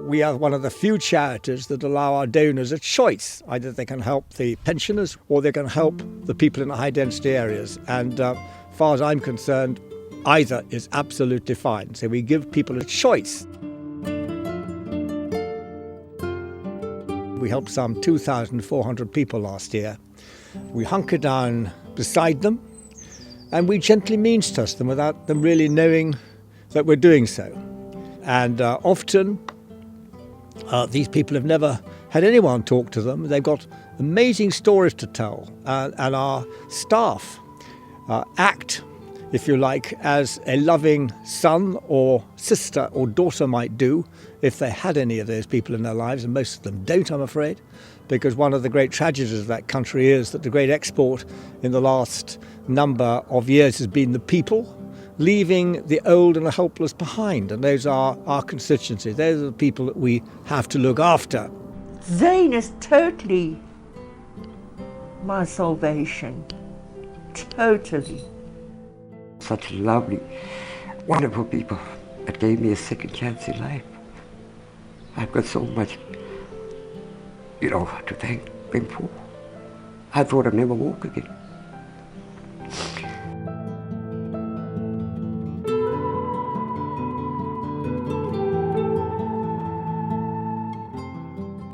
We are one of the few charities that allow our donors a choice. Either they can help the pensioners or they can help the people in the high-density areas. And as far as I'm concerned, either is absolutely fine. So we give people a choice. We helped some 2,400 people last year. We hunker down beside them and we gently means test them without them really knowing that we're doing so. And often these people have never had anyone talk to them. They've got amazing stories to tell, and our staff act, if you like, as a loving son or sister or daughter might do if they had any of those people in their lives, and most of them don't, I'm afraid, because one of the great tragedies of that country is that the great export in the last number of years has been the people, leaving the old and the helpless behind. And those are our constituencies. Those are the people that we have to look after. ZANE is totally my salvation. Totally. Such lovely, wonderful people that gave me a second chance in life. I've got so much, to thank them for. I thought I'd never walk again.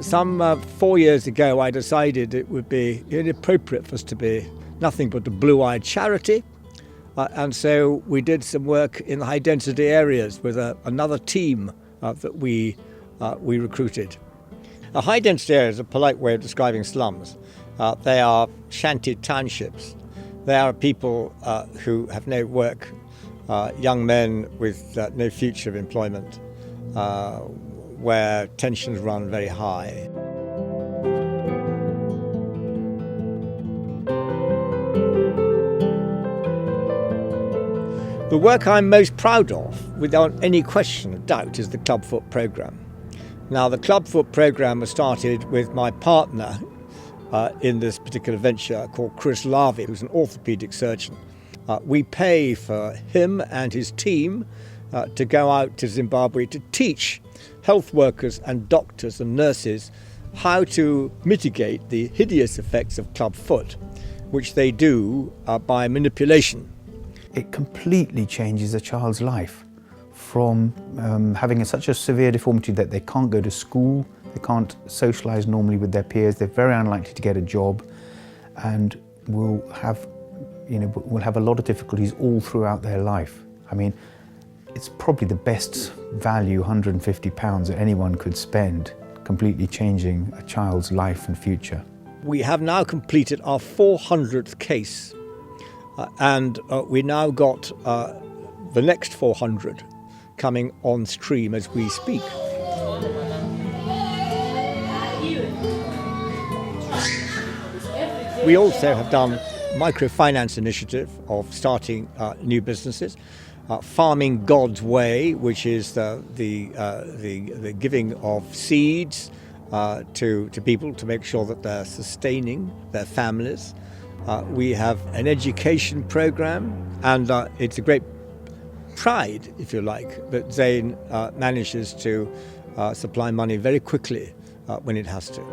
Some 4 years ago, I decided it would be inappropriate for us to be nothing but a blue-eyed charity. And so we did some work in the high-density areas with another team that we recruited. A high-density area is a polite way of describing slums. They are shanty townships. They are people who have no work, young men with no future of employment, where tensions run very high. The work I'm most proud of, without any question of doubt, is the Clubfoot programme. Now, the Clubfoot programme was started with my partner in this particular venture called Chris Larvey, who's an orthopaedic surgeon. We pay for him and his team to go out to Zimbabwe to teach health workers and doctors and nurses how to mitigate the hideous effects of clubfoot, which they do by manipulation. It completely changes a child's life from having such a severe deformity that they can't go to school, they can't socialise normally with their peers, they're very unlikely to get a job, and will have a lot of difficulties all throughout their life. I mean, it's probably the best value, £150, that anyone could spend, completely changing a child's life and future. We have now completed our 400th case, and we now got the next 400 coming on stream as we speak. We also have done microfinance initiative of starting new businesses. Farming God's Way, which is the giving of seeds to people to make sure that they're sustaining their families. We have an education program, and it's a great pride, if you like, that ZANE manages to supply money very quickly when it has to.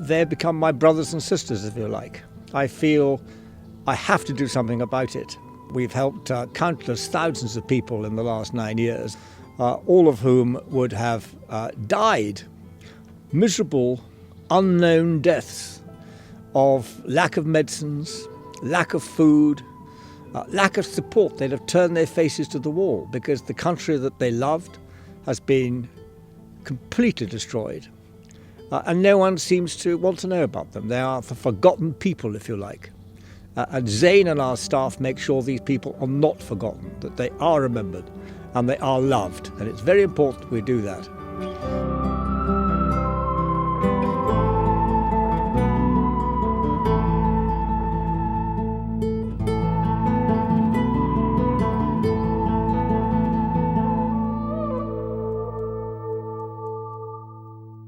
They've become my brothers and sisters, if you like. I feel I have to do something about it. We've helped countless thousands of people in the last 9 years, all of whom would have died miserable, unknown deaths of lack of medicines, lack of food, lack of support. They'd have turned their faces to the wall because the country that they loved has been completely destroyed. And no one seems to want to know about them. They are the forgotten people, if you like. And ZANE and our staff make sure these people are not forgotten, that they are remembered and they are loved. And it's very important we do that.